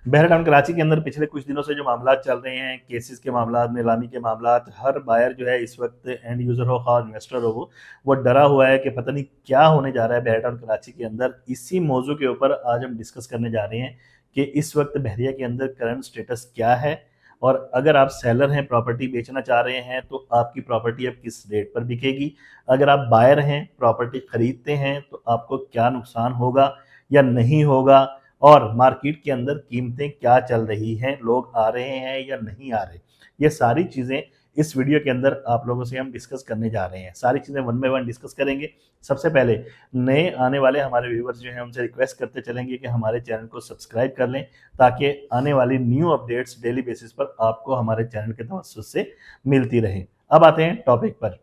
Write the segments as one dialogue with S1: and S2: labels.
S1: बहरडाउन कराची के अंदर पिछले कुछ दिनों से जो मामला चल रहे हैं, केसेस के मामला, नीलामी के मामला, हर बायर जो है इस वक्त एंड यूजर हो और इन्वेस्टर हो, वो डरा हुआ है कि पता नहीं क्या होने जा रहा है बहरडाउन कराची के अंदर। इसी मौजू के ऊपर आज हम डिस्कस करने जा रहे हैं कि इस वक्त बहरिया के अंदर करंट स्टेटस क्या है, और अगर आप सेलर हैं, प्रॉपर्टी बेचना चाह रहे हैं, तो आपकी प्रॉपर्टी अब किस रेट पर बिकेगी। अगर आप बायर हैं, प्रॉपर्टी खरीदते हैं, तो आपको क्या नुकसान होगा या नहीं होगा, और मार्केट के अंदर कीमतें क्या चल रही हैं, लोग आ रहे हैं या नहीं आ रहे। ये सारी चीज़ें इस वीडियो के अंदर आप लोगों से हम डिस्कस करने जा रहे हैं। सारी चीज़ें वन बाय वन डिस्कस करेंगे। सबसे पहले नए आने वाले हमारे व्यूवर्स जो हैं उनसे रिक्वेस्ट करते चलेंगे कि हमारे चैनल को सब्सक्राइब कर लें, ताकि आने वाली न्यू अपडेट्स डेली बेसिस पर आपको हमारे चैनल के तवज्जुह से मिलती रहें। अब आते हैं टॉपिक पर।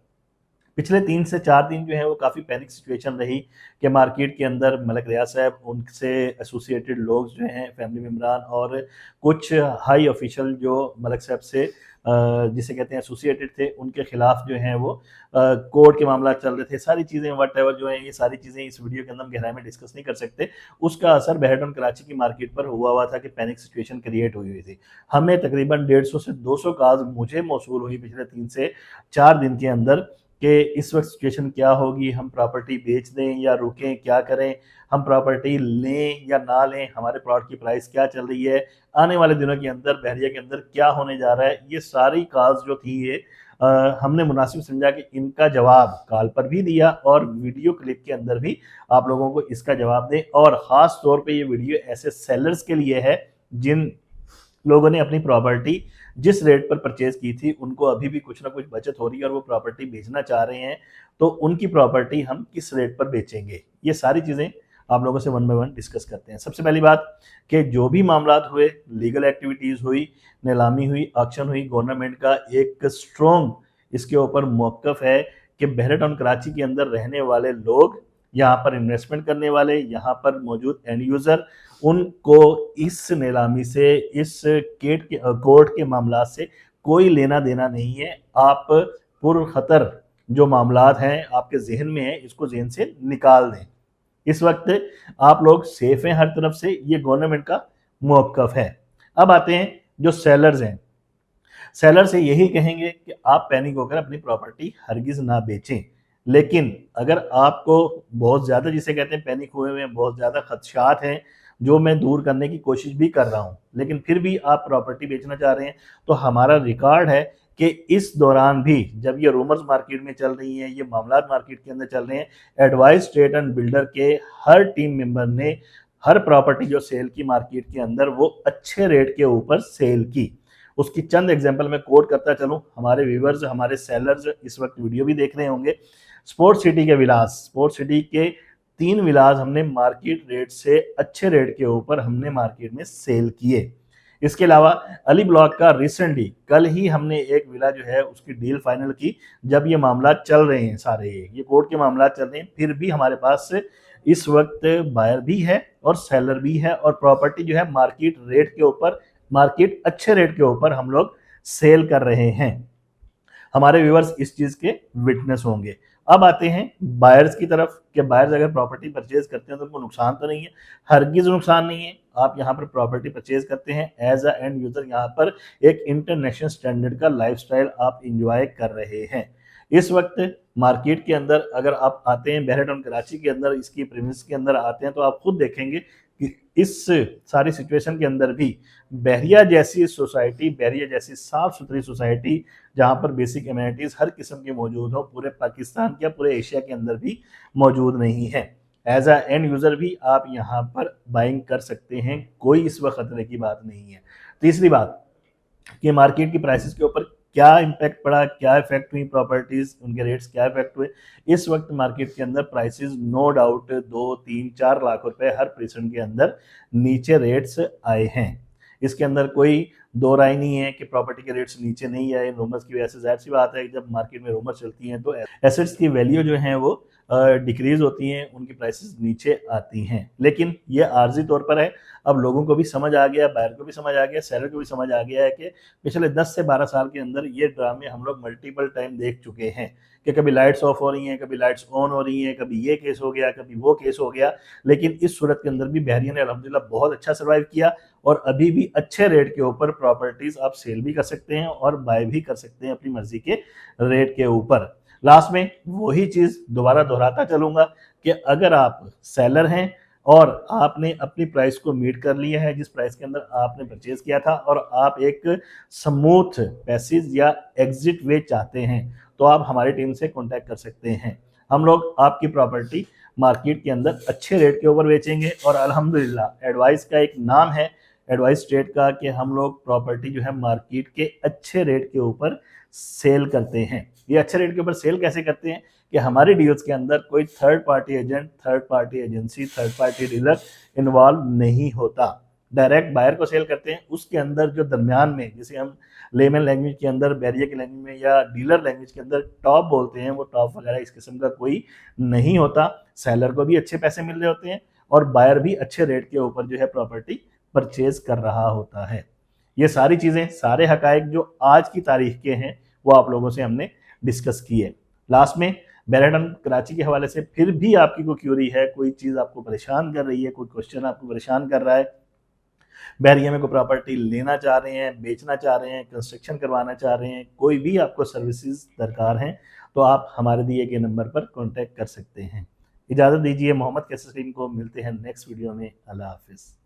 S1: पिछले 3 से 4 दिन जो है वो काफ़ी पैनिक सिचुएशन रही कि मार्केट के अंदर मलिक रियाज साहब, उनसे एसोसिएटेड लोग जो हैं, फैमिली मेम्बरान और कुछ हाई ऑफिशियल जो मलिक साहब से जिसे कहते हैं एसोसिएटेड थे, उनके खिलाफ जो हैं वो कोर्ट के मामला चल रहे थे। सारी चीज़ें वट एवर जो है, ये सारी चीज़ें इस वीडियो के अंदर हम गहराई में डिस्कस नहीं कर सकते। उसका असर बहरडाउन कराची की मार्केट पर हुआ था कि पैनिक सिचुएशन क्रिएट हुई थी। हमें तकरीबन 150 से 200 कॉल्स मुझे मौसूल हुई पिछले 3 से 4 दिन के अंदर कि इस वक्त सिचुएशन क्या होगी, हम प्रॉपर्टी बेच दें या रुकें, क्या करें, हम प्रॉपर्टी लें या ना लें, हमारे प्लॉट की प्राइस क्या चल रही है, आने वाले दिनों के अंदर बहरिया के अंदर क्या होने जा रहा है। ये सारी कॉल्स जो थी ये हमने मुनासिब समझा कि इनका जवाब कॉल पर भी दिया और वीडियो क्लिप के अंदर भी आप लोगों को इसका जवाब दें। और ख़ास तौर पे ये वीडियो ऐसे सेलर्स के लिए है जिन लोगों ने अपनी प्रॉपर्टी जिस रेट पर परचेज की थी, उनको अभी भी कुछ ना कुछ बचत हो रही है और वो प्रॉपर्टी बेचना चाह रहे हैं, तो उनकी प्रॉपर्टी हम किस रेट पर बेचेंगे। ये सारी चीज़ें आप लोगों से वन बाय वन डिस्कस करते हैं। सबसे पहली बात कि जो भी मामलात हुए, लीगल एक्टिविटीज़ हुई, नीलामी हुई, ऑक्शन हुई, गवर्नमेंट का एक स्ट्रॉन्ग इसके ऊपर मौक़िफ़ है कि बहरटाउन कराची के अंदर रहने वाले लोग, यहाँ पर इन्वेस्टमेंट करने वाले, यहाँ पर मौजूद एंड यूज़र, उनको इस नीलामी से, इस कोर्ट के मामलात से कोई लेना देना नहीं है। आप पुरखतर जो मामलात हैं आपके जहन में है, इसको जहन से निकाल दें। इस वक्त आप लोग सेफ हैं हर तरफ से, ये गवर्नमेंट का मौक़िफ़ है। अब आते हैं जो सेलर्स हैं, सेलर से यही कहेंगे कि आप पैनिक होकर अपनी प्रॉपर्टी हरगिज़ ना बेचें। लेकिन अगर आपको बहुत ज़्यादा, जिसे कहते हैं पैनिक हुए हैं, बहुत ज़्यादा खदशात हैं, जो मैं दूर करने की कोशिश भी कर रहा हूँ, लेकिन फिर भी आप प्रॉपर्टी बेचना चाह रहे हैं, तो हमारा रिकॉर्ड है कि इस दौरान भी जब ये रूमर्स मार्केट में चल रही हैं, ये मामलात मार्केट के अंदर चल रहे हैं, एडवाइस ट्रेड एंड बिल्डर के हर टीम मेंबर ने हर प्रॉपर्टी जो सेल की मार्केट के अंदर, वो अच्छे रेट के ऊपर सेल की। उसकी चंद एग्जांपल मैं कोट करता चलूं, हमारे व्यूवर्स, हमारे सेलर्स इस वक्त वीडियो भी देख रहे होंगे। स्पोर्ट्स सिटी के विलास, स्पोर्ट्स सिटी के 3 विलास हमने मार्केट रेट से अच्छे रेट के ऊपर हमने मार्केट में सेल किए। इसके अलावा अली ब्लॉक का रिसेंटली कल ही हमने एक विला जो है उसकी डील फाइनल की। जब ये मामला चल रहे हैं, सारे ये कोर्ट के मामला चल रहे हैं, फिर भी हमारे पास इस वक्त बायर भी है और सेलर भी है, और प्रॉपर्टी जो है मार्केट रेट के ऊपर, मार्केट अच्छे रेट के ऊपर हम लोग सेल कर रहे हैं। हमारे व्यूअर्स इस चीज के विटनेस होंगे। अब आते हैं बायर्स की तरफ कि बायर्स अगर प्रॉपर्टी परचेज करते हैं तो उनको नुकसान तो नहीं है, हरगिज नुकसान नहीं है। आप यहाँ पर प्रॉपर्टी परचेज करते हैं एज अ एंड यूजर, यहाँ पर एक इंटरनेशनल स्टैंडर्ड का लाइफस्टाइल आप इंजॉय कर रहे हैं। इस वक्त मार्केट के अंदर अगर आप आते हैं बहरटाउन कराची के अंदर, इसकी प्रीमिस के अंदर आते हैं, तो आप खुद देखेंगे कि इस सारी सिचुएशन के अंदर भी बहरिया जैसी सोसाइटी, बहरिया जैसी साफ सुथरी सोसाइटी, जहाँ पर बेसिक एमिनिटीज़ हर किस्म की मौजूद हो, पूरे पाकिस्तान या पूरे एशिया के अंदर भी मौजूद नहीं है। एज अ एंड यूज़र भी आप यहाँ पर बाइंग कर सकते हैं, कोई इस वक्त खतरे की बात नहीं है। तीसरी बात कि मार्केट की प्राइसेस के ऊपर क्या इम्पैक्ट पड़ा, क्या इफेक्ट हुई प्रॉपर्टीज, उनके रेट्स क्या इफेक्ट हुए। इस वक्त मार्केट के अंदर प्राइसेस नो डाउट 2, 3, 4 लाख रुपए हर पर्सन के अंदर नीचे रेट्स आए हैं। इसके अंदर कोई दो राय नहीं है कि प्रॉपर्टी के रेट्स नीचे नहीं आए रूमर्स की वजह से। जाहिर सी बात है जब मार्केट में रूमर्स चलती हैं तो एसेट्स की वैल्यू जो है वो डिक्रीज होती हैं, उनकी प्राइसेस नीचे आती हैं। लेकिन ये आर्जी तौर पर है। अब लोगों को भी समझ आ गया, बायर को भी समझ आ गया, सेलर को भी समझ आ गया है कि पिछले 10 से 12 साल के अंदर ये ड्रामे हम लोग मल्टीपल टाइम देख चुके हैं कि कभी लाइट्स ऑफ हो रही हैं, कभी लाइट्स ऑन हो रही हैं, कभी ये केस हो गया, कभी वो केस हो गया। लेकिन इस सूरत के अंदर भी बहरिया ने अल्हम्दुलिल्लाह बहुत अच्छा सर्वाइव किया और अभी भी अच्छे रेट के ऊपर प्रॉपर्टीज आप सेल भी कर सकते हैं और बाय भी कर सकते हैं अपनी मर्जी के रेट के ऊपर। लास्ट में वही चीज दोबारा दोहराता चलूंगा कि अगर आप सेलर हैं और आपने अपनी प्राइस को मीट कर लिया है जिस प्राइस के अंदर आपने परचेज किया था और आप एक स्मूथ पैसेज या एग्जिट वे चाहते हैं तो आप हमारी टीम से कांटेक्ट कर सकते हैं। हम लोग आपकी प्रॉपर्टी मार्केट के अंदर अच्छे रेट के ऊपर बेचेंगे और अल्हम्दुलिल्लाह एडवाइस का एक नाम है एडवाइस ट्रेड का कि हम लोग प्रॉपर्टी जो है मार्केट के अच्छे रेट के ऊपर सेल करते हैं। ये अच्छे रेट के ऊपर सेल कैसे करते हैं कि हमारे डील्स के अंदर कोई third party agent, third party agency, third party dealer involve नहीं होता। डायरेक्ट बायर को सेल करते हैं, उसके अंदर जो दरमियान में जिसे हम लेमन लैंग्वेज के अंदर, बैरिया की लैंग्वेज में या डीलर लैंग्वेज के अंदर टॉप बोलते हैं, वो टॉप वगैरह इस किस्म का कोई नहीं होता। सेलर को भी अच्छे पैसे मिल रहे होते हैं और बायर भी अच्छे रेट के ऊपर जो है प्रॉपर्टी परचेज कर रहा होता है। ये सारी चीज़ें, सारे हकायक जो आज की तारीख के हैं वो आप लोगों से हमने डिस्कस किए। लास्ट में बैरहटन कराची के हवाले से फिर भी आपकी कोई क्यूरी है, कोई चीज़ आपको परेशान कर रही है, कोई क्वेश्चन आपको परेशान कर रहा है, बहरिया में कोई प्रॉपर्टी लेना चाह रहे हैं, बेचना चाह रहे हैं, कंस्ट्रक्शन करवाना चाह रहे हैं, कोई भी आपको सर्विसेज दरकार हैं तो आप हमारे दिए गए नंबर पर कॉन्टैक्ट कर सकते हैं। इजाज़त दीजिए, मोहम्मद कैसर को मिलते हैं नेक्स्ट वीडियो में। अल्लाह हाफिज़।